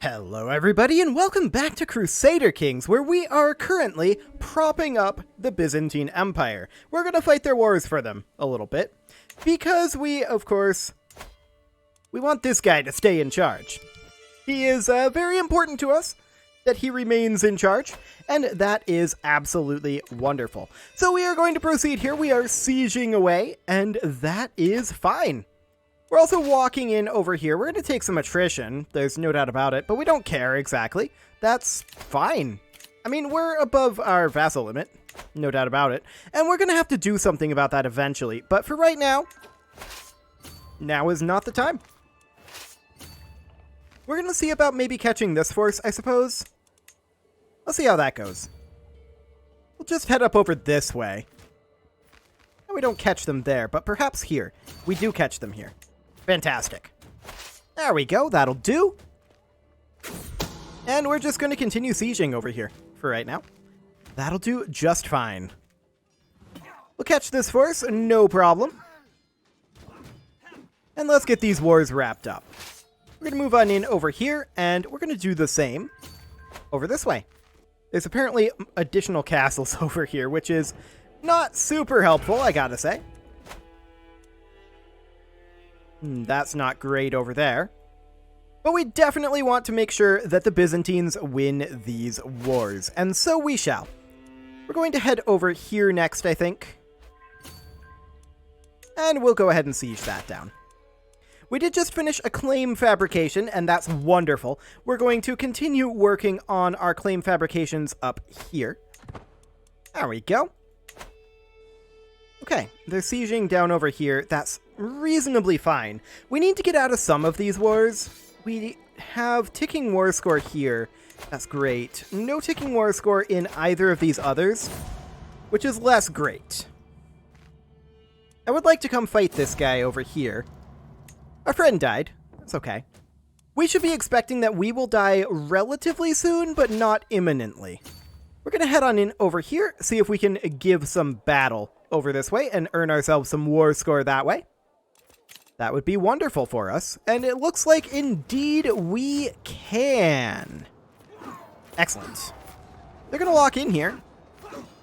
Hello everybody and welcome back to Crusader Kings, where we are currently propping up the Byzantine Empire. We're going to fight their wars for them a little bit, because we want this guy to stay in charge. He is very important to us that he remains in charge, and that is absolutely wonderful. So we are going to proceed here. We are sieging away, and that is fine. We're also walking in over here. We're going to take some attrition. There's no doubt about it, but we don't care exactly. That's fine. I mean, we're above our vassal limit. No doubt about it. And we're going to have to do something about that eventually. But for right now, now is not the time. We're going to see about maybe catching this force, I suppose. Let's see how that goes. We'll just head up over this way. We don't catch them there, but perhaps here. We do catch them here. Fantastic. There we go. That'll do. And we're just going to continue sieging over here for right now. That'll do just fine. We'll catch this force, no problem. And let's get these wars wrapped up. We're going to move on in over here, and we're going to do the same over this way. There's apparently additional castles over here, which is not super helpful, I gotta say. That's not great over there. But we definitely want to make sure that the Byzantines win these wars, and so we shall. We're going to head over here next, I think. And we'll go ahead and siege that down. We did just finish a claim fabrication, and that's wonderful. We're going to continue working on our claim fabrications up here. There we go. Okay, they're sieging down over here. That's reasonably fine. We need to get out of some of these wars. We have ticking war score here. That's great. No ticking war score in either of these others, which is less great. I would like to come fight this guy over here. Our friend died. That's okay. We should be expecting that we will die relatively soon, but not imminently. We're going to head on in over here, see if we can give some battle over this way and earn ourselves some war score that way. That would be wonderful for us, and it looks like indeed we can. Excellent. They're going to lock in here.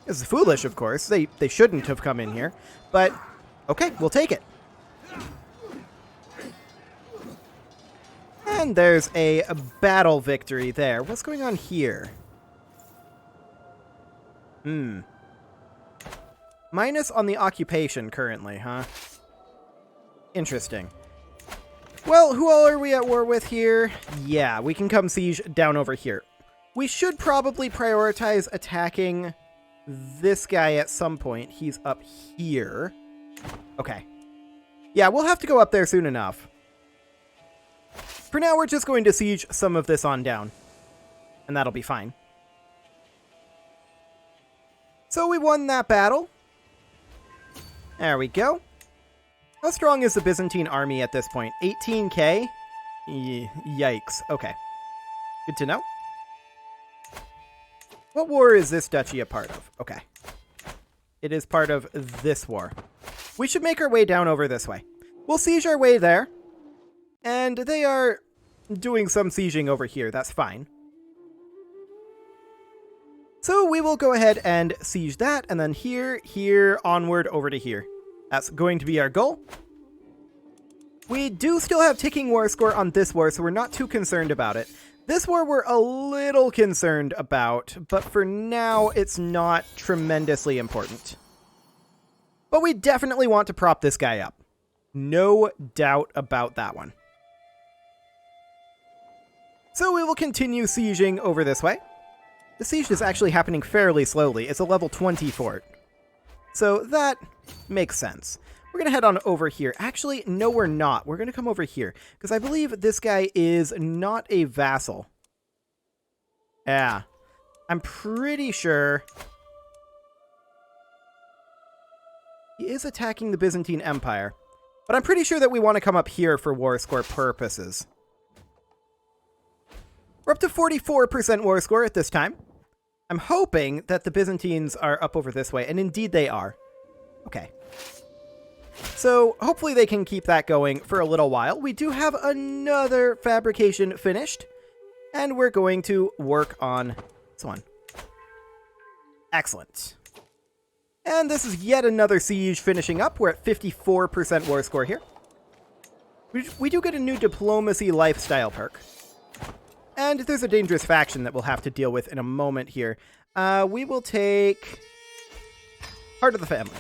This is foolish, of course. They shouldn't have come in here, but okay, we'll take it. And there's a battle victory there. What's going on here? Minus on the occupation currently, huh? Interesting. Well, who all are we at war with here? Yeah, we can come siege down over here. We should probably prioritize attacking this guy at some point. He's up here. Okay. Yeah, we'll have to go up there soon enough. For now, we're just going to siege some of this on down. And that'll be fine. So we won that battle. There we go. How strong is the Byzantine army at this point? 18k? Yikes. Okay. Good to know. What war is this duchy a part of? Okay. It is part of this war. We should make our way down over this way. We'll siege our way there. And they are doing some sieging over here. That's fine. So we will go ahead and siege that, and then here, onward over to here. That's going to be our goal. We do still have ticking war score on this war, so we're not too concerned about it. This war we're a little concerned about, but for now it's not tremendously important. But we definitely want to prop this guy up. No doubt about that one. So we will continue sieging over this way. The siege is actually happening fairly slowly. It's a level 20 fort. So that makes sense. We're going to head on over here. Actually, no, we're not. We're going to come over here, because I believe this guy is not a vassal. Yeah. I'm pretty sure he is attacking the Byzantine Empire, but I'm pretty sure that we want to come up here for war score purposes. We're up to 44% war score at this time. I'm hoping that the Byzantines are up over this way, and indeed they are. Okay. So hopefully they can keep that going for a little while. We do have another fabrication finished. And we're going to work on this one. Excellent. And this is yet another siege finishing up. We're at 54% war score here. We do get a new diplomacy lifestyle perk. And there's a dangerous faction that we'll have to deal with in a moment here. We will take Heart of the Family.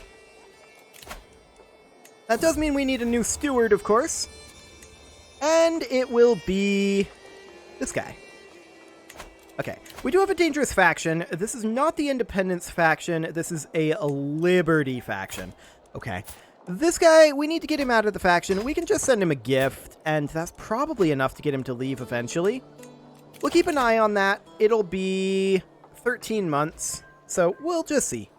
That does mean we need a new steward, of course. And it will be this guy. Okay, we do have a dangerous faction. This is not the Independence faction. This is a Liberty faction. Okay. This guy, we need to get him out of the faction. We can just send him a gift, and that's probably enough to get him to leave eventually. We'll keep an eye on that. It'll be 13 months, so we'll just see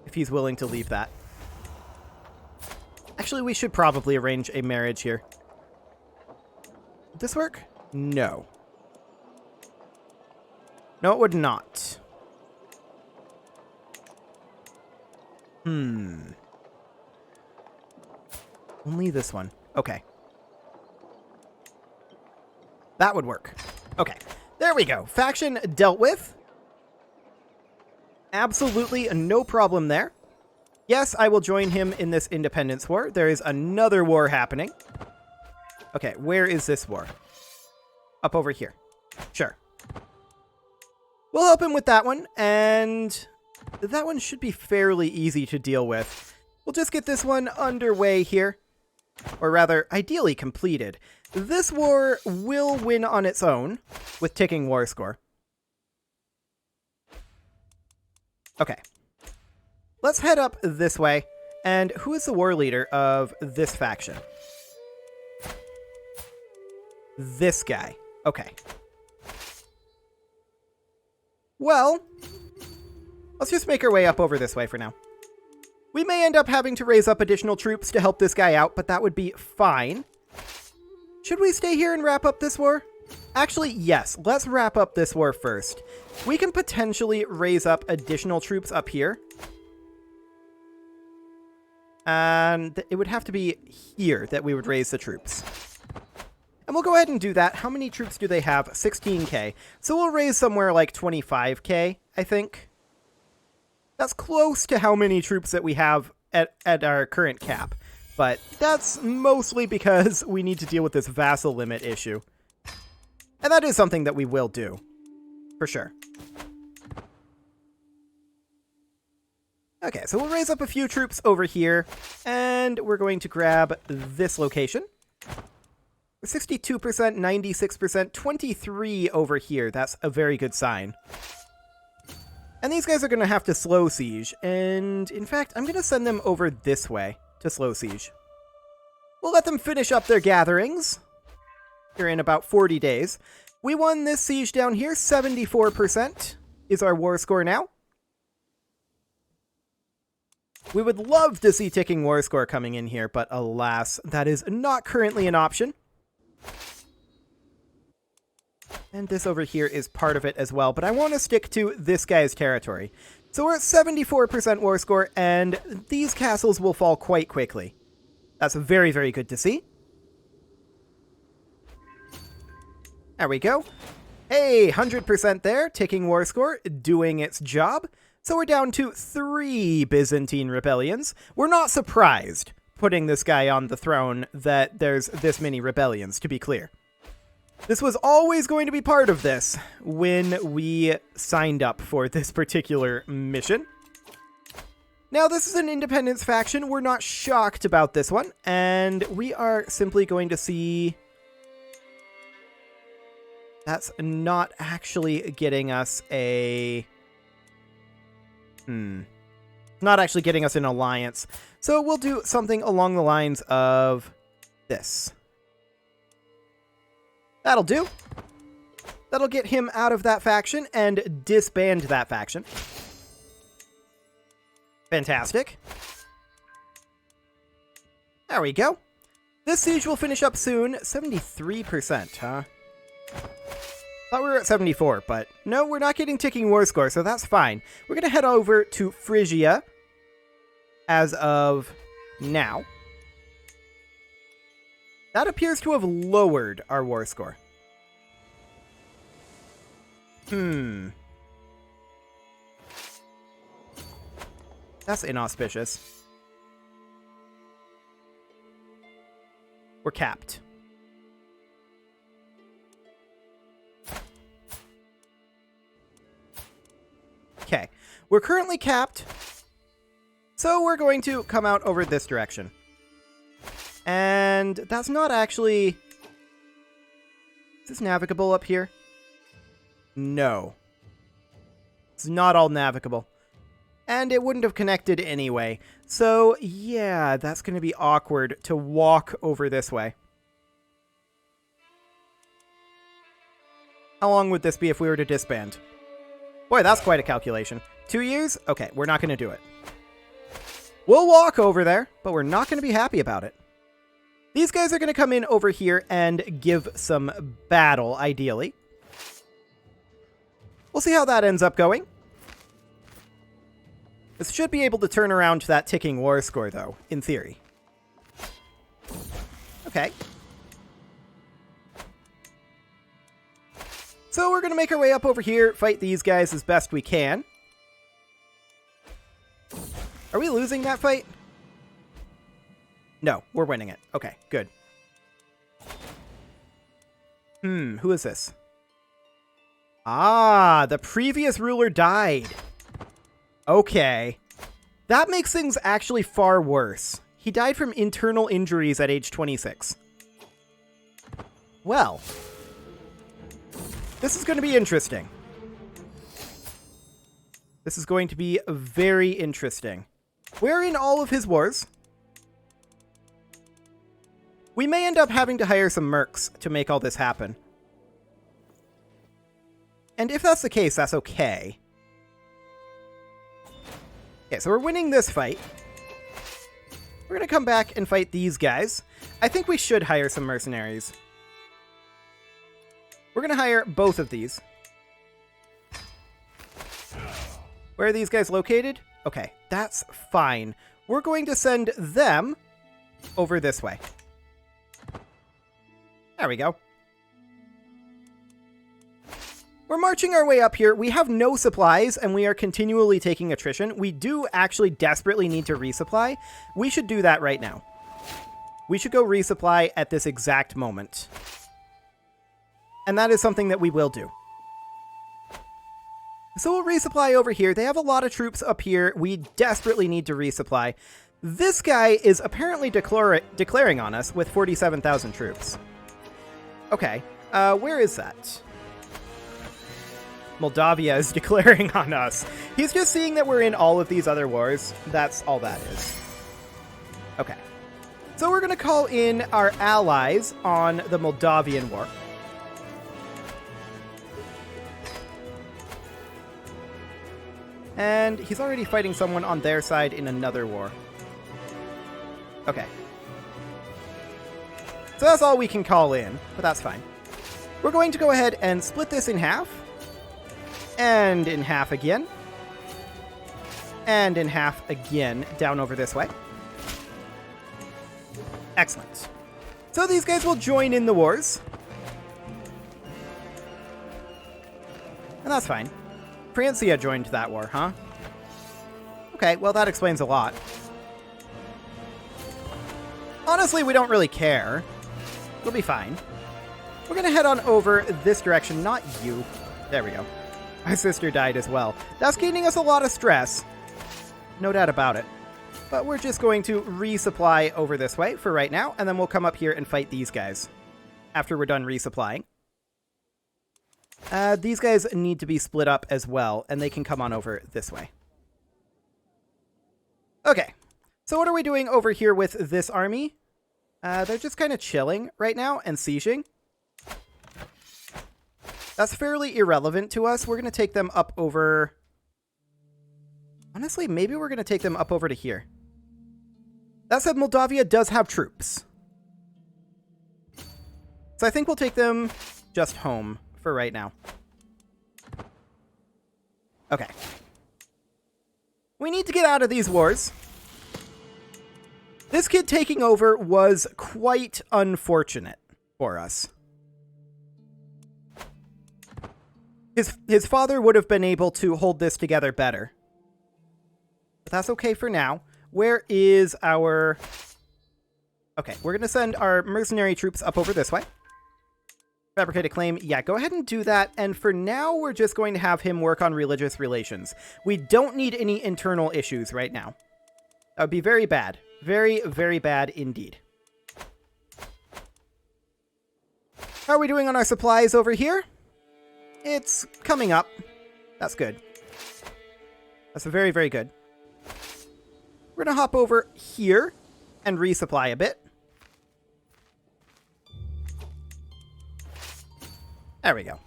if he's willing to leave that. Actually, we should probably arrange a marriage here. Would this work? No. No, it would not. Only this one. Okay. That would work. Okay. There we go. Faction dealt with. Absolutely no problem there. Yes, I will join him in this independence war. There is another war happening. Okay, where is this war? Up over here. Sure. We'll help him with that one, and that one should be fairly easy to deal with. We'll just get this one underway here. Or rather, ideally completed. This war will win on its own with ticking war score. Okay. Let's head up this way. And who is the war leader of this faction? This guy. Okay. Well, let's just make our way up over this way for now. We may end up having to raise up additional troops to help this guy out, but that would be fine. Should we stay here and wrap up this war? Actually, yes. Let's wrap up this war first. We can potentially raise up additional troops up here. And it would have to be here that we would raise the troops. And we'll go ahead and do that. How many troops do they have? 16k. So we'll raise somewhere like 25k, I think. That's close to how many troops that we have at our current cap. But that's mostly because we need to deal with this vassal limit issue. And that is something that we will do. For sure. Okay, so we'll raise up a few troops over here. And we're going to grab this location. 62%, 96%, 23 over here. That's a very good sign. And these guys are going to have to slow siege. And in fact, I'm going to send them over this way to slow siege. We'll let them finish up their gatherings here in about 40 days. We won this siege down here. 74% is our war score now. We would love to see ticking war score coming in here, but alas, that is not currently an option. And this over here is part of it as well, but I want to stick to this guy's territory. So we're at 74% war score, and these castles will fall quite quickly. That's very, very good to see. There we go. Hey, 100% there, ticking war score, doing its job. So we're down to 3 Byzantine rebellions. We're not surprised, putting this guy on the throne, that there's this many rebellions, to be clear. This was always going to be part of this when we signed up for this particular mission. Now, this is an independence faction. We're not shocked about this one, and we are simply going to see... That's not actually getting us a... Not actually getting us an alliance. So we'll do something along the lines of this. That'll do. That'll get him out of that faction and disband that faction. Fantastic. There we go. This siege will finish up soon. 73%, huh? Thought we were at 74, but no, we're not getting ticking war score, so that's fine. We're going to head over to Phrygia as of now. That appears to have lowered our war score. That's inauspicious. We're capped. Okay. We're currently capped. So we're going to come out over this direction. And that's not actually... Is this navigable up here? No. It's not all navigable. And it wouldn't have connected anyway. So, yeah, that's going to be awkward to walk over this way. How long would this be if we were to disband? Boy, that's quite a calculation. 2 years? Okay, we're not going to do it. We'll walk over there, but we're not going to be happy about it. These guys are going to come in over here and give some battle, ideally. We'll see how that ends up going. This should be able to turn around to that ticking war score, though, in theory. Okay. So we're going to make our way up over here, fight these guys as best we can. Are we losing that fight? No, we're winning it. Okay, good. Who is this? Ah, the previous ruler died. Okay. That makes things actually far worse. He died from internal injuries at age 26. Well, this is going to be interesting. This is going to be very interesting. We're in all of his wars. We may end up having to hire some mercs to make all this happen. And if that's the case, that's okay. Okay, so we're winning this fight. We're going to come back and fight these guys. I think we should hire some mercenaries. We're going to hire both of these. Where are these guys located? Okay, that's fine. We're going to send them over this way. There we go. We're marching our way up here. We have no supplies, and we are continually taking attrition. We do actually desperately need to resupply. We should do that right now. We should go resupply at this exact moment. And that is something that we will do. So we'll resupply over here. They have a lot of troops up here. We desperately need to resupply. This guy is apparently declaring on us with 47,000 troops. Okay, where is that? Moldavia is declaring on us. He's just seeing that we're in all of these other wars. That's all that is. Okay. So we're going to call in our allies on the Moldavian war. And he's already fighting someone on their side in another war. Okay. So that's all we can call in, but that's fine. We're going to go ahead and split this in half. And in half again. And in half again, down over this way. Excellent. So these guys will join in the wars. And that's fine. Francia joined that war, huh? Okay, well that explains a lot. Honestly, we don't really care. We'll be fine. We're gonna head on over this direction, not you. There we go. My sister died as well. That's gaining us a lot of stress. No doubt about it. But we're just going to resupply over this way for right now, and then we'll come up here and fight these guys after we're done resupplying. These guys need to be split up as well, and they can come on over this way. Okay, so what are we doing over here with this army? They're just kind of chilling right now and sieging. That's fairly irrelevant to us. We're going to take them up over... Honestly, maybe we're going to take them up over to here. That said, Moldavia does have troops. So I think we'll take them just home for right now. Okay. We need to get out of these wars. This kid taking over was quite unfortunate for us. His father would have been able to hold this together better. But that's okay for now. Where is our... Okay, we're going to send our mercenary troops up over this way. Fabricate a claim. Yeah, go ahead and do that. And for now, we're just going to have him work on religious relations. We don't need any internal issues right now. That would be very bad. Very, very bad indeed. How are we doing on our supplies over here? It's coming up. That's good. That's very, very good. We're going to hop over here and resupply a bit. There we go.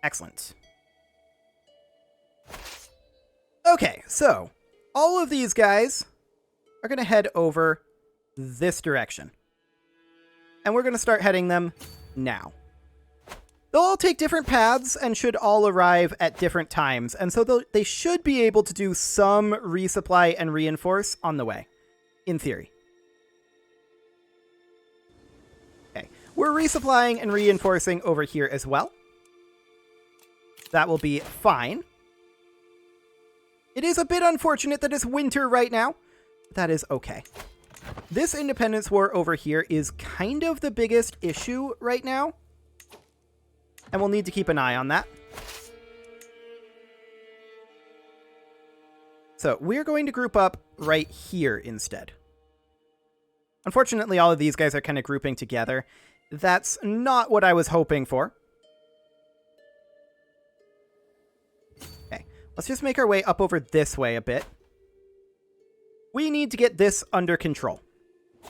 Excellent. Okay, so all of these guys are going to head over this direction. And we're going to start heading them now. They'll all take different paths and should all arrive at different times. And so they should be able to do some resupply and reinforce on the way, in theory. Okay, we're resupplying and reinforcing over here as well. That will be fine. It is a bit unfortunate that it's winter right now, but that is okay. This independence war over here is kind of the biggest issue right now. And we'll need to keep an eye on that. So we're going to group up right here instead. Unfortunately, all of these guys are kind of grouping together. That's not what I was hoping for. Okay, let's just make our way up over this way a bit. We need to get this under control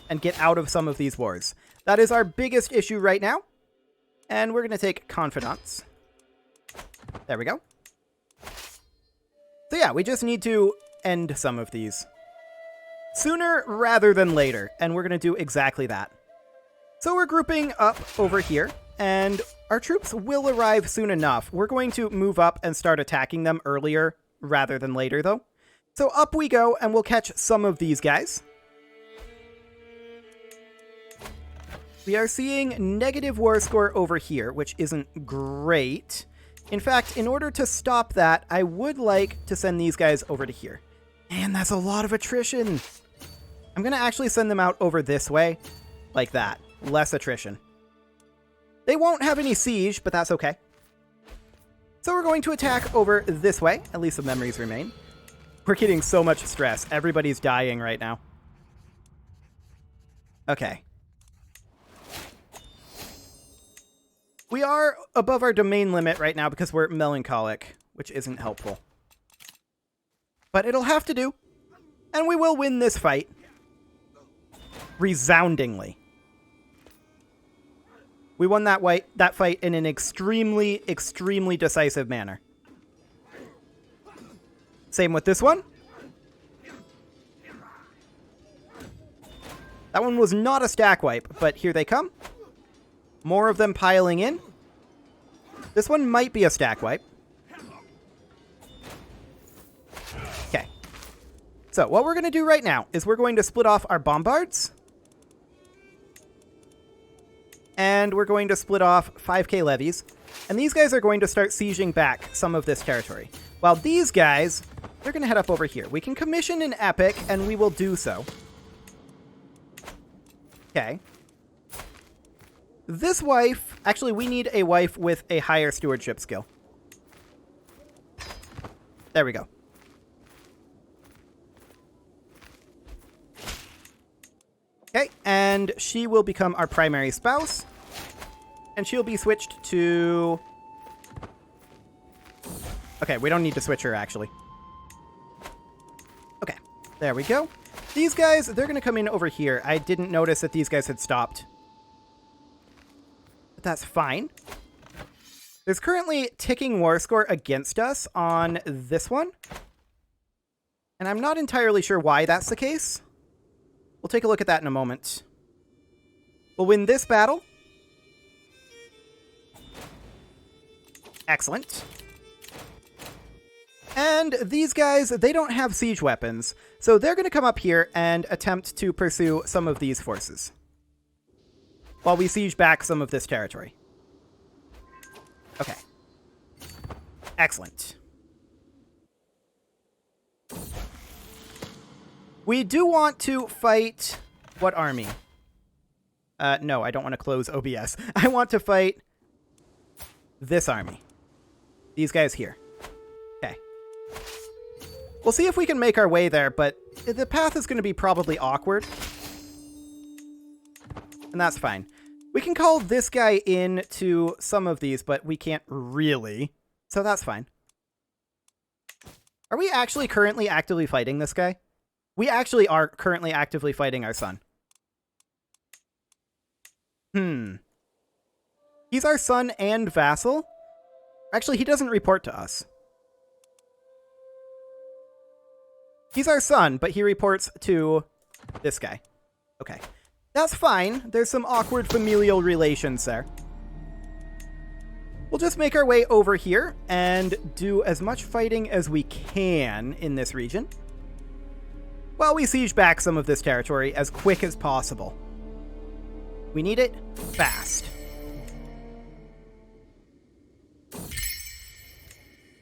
and get out of some of these wars. That is our biggest issue right now. And we're going to take Confidants. There we go. So yeah, we just need to end some of these. Sooner rather than later. And we're going to do exactly that. So we're grouping up over here. And our troops will arrive soon enough. We're going to move up and start attacking them earlier rather than later, though. So up we go, and we'll catch some of these guys. We are seeing negative war score over here, which isn't great. In fact, in order to stop that, I would like to send these guys over to here. Man, that's a lot of attrition. I'm going to actually send them out over this way, like that. Less attrition. They won't have any siege, but that's okay. So we're going to attack over this way. At least the memories remain. We're getting so much stress. Everybody's dying right now. Okay. We are above our domain limit right now because we're melancholic, which isn't helpful. But it'll have to do. And we will win this fight. Resoundingly. We won that fight in an extremely, extremely decisive manner. Same with this one. That one was not a stack wipe, but here they come. More of them piling in. This one might be a stack wipe. Okay. So what we're going to do right now is we're going to split off our bombards. And we're going to split off 5k levies. And these guys are going to start sieging back some of this territory. While these guys, they're going to head up over here. We can commission an epic, and we will do so. Okay. This wife... Actually, we need a wife with a higher stewardship skill. There we go. Okay, and she will become our primary spouse. And she'll be switched to... Okay, we don't need to switch her, actually. Okay, there we go. These guys, they're going to come in over here. I didn't notice that these guys had stopped. But that's fine. There's currently ticking war score against us on this one. And I'm not entirely sure why that's the case. We'll take a look at that in a moment. We'll win this battle. Excellent. And these guys, they don't have siege weapons, so they're going to come up here and attempt to pursue some of these forces, while we siege back some of this territory. Okay. Excellent. We do want to fight... What army? No, I don't want to close OBS. I want to fight this army. These guys here. Okay. We'll see if we can make our way there, but the path is going to be probably awkward. And that's fine. We can call this guy in to some of these, but we can't really. So that's fine. Are we actually currently actively fighting this guy? We actually are currently actively fighting our son. He's our son and vassal? Actually, he doesn't report to us. He's our son, but he reports to this guy. Okay. That's fine. There's some awkward familial relations there. We'll just make our way over here and do as much fighting as we can in this region, while we siege back some of this territory as quick as possible. We need it fast.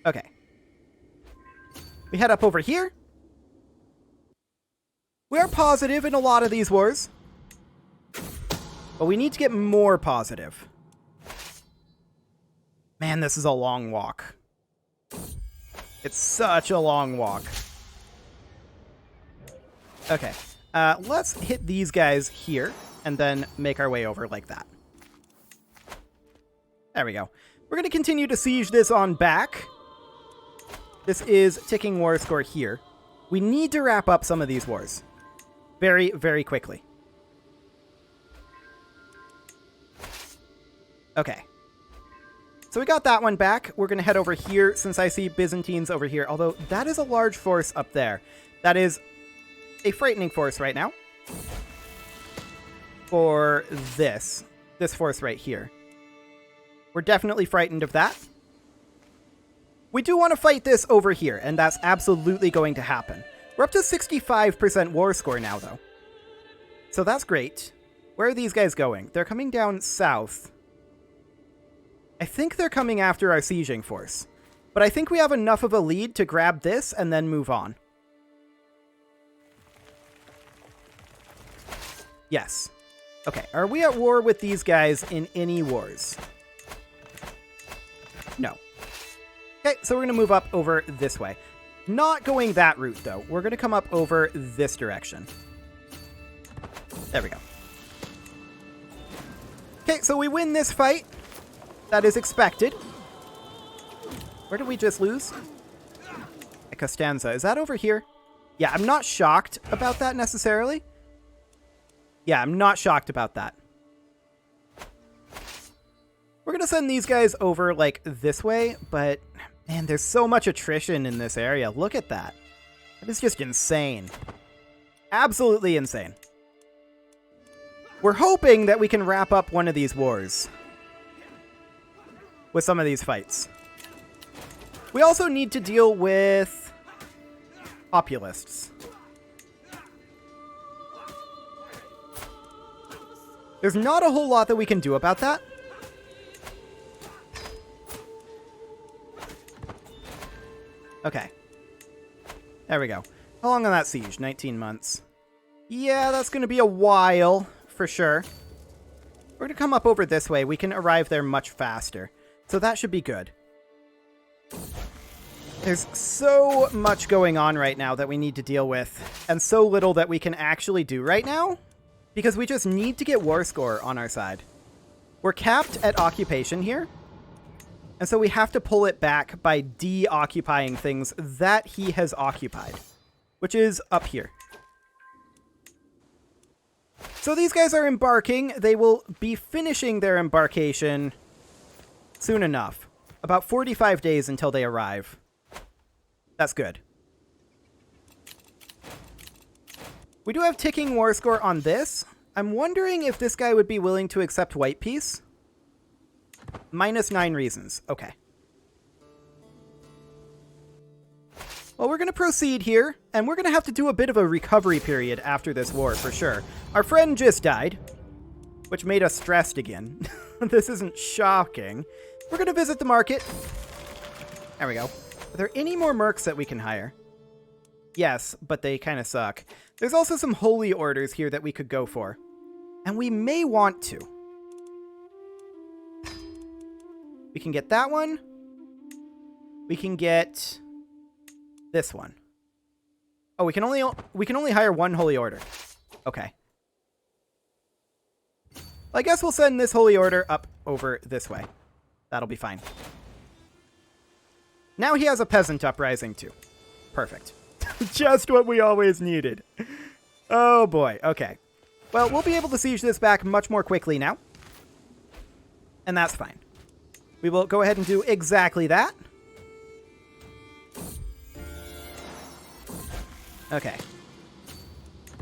Okay. We head up over here. We are positive in a lot of these wars, but we need to get more positive. Man, this is a long walk. It's such a long walk. Okay. Let's hit these guys here and then make our way over like that. There we go. We're going to continue to siege this on back. This is ticking war score here. We need to wrap up some of these wars very, very quickly. Okay. So we got that one back. We're going to head over here since I see Byzantines over here. Although that is a large force up there. That is a frightening force right now. For this force right here. We're definitely frightened of that. We do want to fight this over here, and that's absolutely going to happen. We're up to 65% war score now, though. So that's great. Where are these guys going? They're coming down south. I think they're coming after our sieging force. But I think we have enough of a lead to grab this and then move on. Yes. Okay, are we at war with these guys in any wars? No. Okay, so we're going to move up over this way. Not going that route, though. We're going to come up over this direction. There we go. Okay, so we win this fight. That is expected. Where did we just lose? At Costanza. Is that over here? Yeah, I'm not shocked about that necessarily. Yeah, I'm not shocked about that. We're going to send these guys over, like, this way, but, man, there's so much attrition in this area. Look at that. That is just insane. Absolutely insane. We're hoping that we can wrap up one of these wars with some of these fights. We also need to deal with populists. There's not a whole lot that we can do about that. Okay. There we go. How long on that siege? 19 months. Yeah, that's going to be a while, for sure. We're going to come up over this way. We can arrive there much faster. So that should be good. There's so much going on right now that we need to deal with, and so little that we can actually do right now, because we just need to get war score on our side. We're capped at occupation here, and so we have to pull it back by de-occupying things that he has occupied, which is up here. So these guys are embarking. They will be finishing their embarkation soon enough. About 45 days until they arrive. That's good. We do have ticking war score on this. I'm wondering if this guy would be willing to accept white peace. -9 reasons. Okay. Well, we're going to proceed here, and we're going to have to do a bit of a recovery period after this war, for sure. Our friend just died, which made us stressed again. This isn't shocking. We're going to visit the market. There we go. Are there any more mercs that we can hire? Yes, but they kind of suck. There's also some holy orders here that we could go for. And we may want to. We can get that one. We can get this one. Oh, we can only hire one holy order. Okay. Well, I guess we'll send this holy order up over this way. That'll be fine. Now he has a peasant uprising too. Perfect. Just what we always needed. Oh boy. Okay. Well, we'll be able to siege this back much more quickly now. And that's fine. We will go ahead and do exactly that. Okay.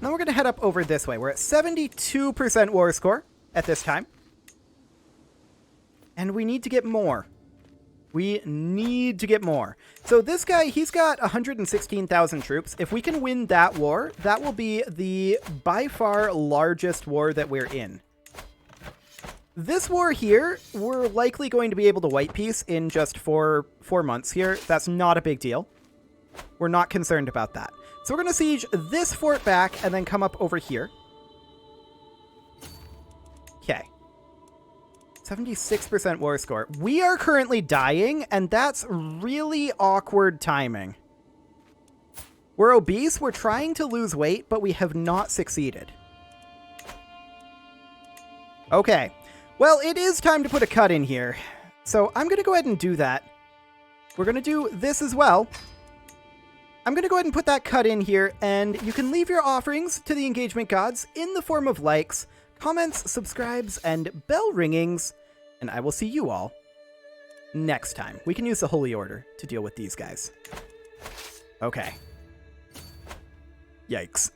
Now we're going to head up over this way. We're at 72% war score at this time. And we need to get more. We need to get more. So this guy, he's got 116,000 troops. If we can win that war, that will be the by far largest war that we're in. This war here, we're likely going to be able to white peace in just four months here. That's not a big deal. We're not concerned about that. So we're going to siege this fort back and then come up over here. Okay. 76% war score. We are currently dying, and that's really awkward timing. We're obese, we're trying to lose weight, but we have not succeeded. Okay. Well, it is time to put a cut in here. So I'm going to go ahead and do that. We're going to do this as well. I'm going to go ahead and put that cut in here, and you can leave your offerings to the engagement gods in the form of likes, comments, subscribes, and bell ringings, and I will see you all next time. We can use the Holy Order to deal with these guys. Okay. Yikes.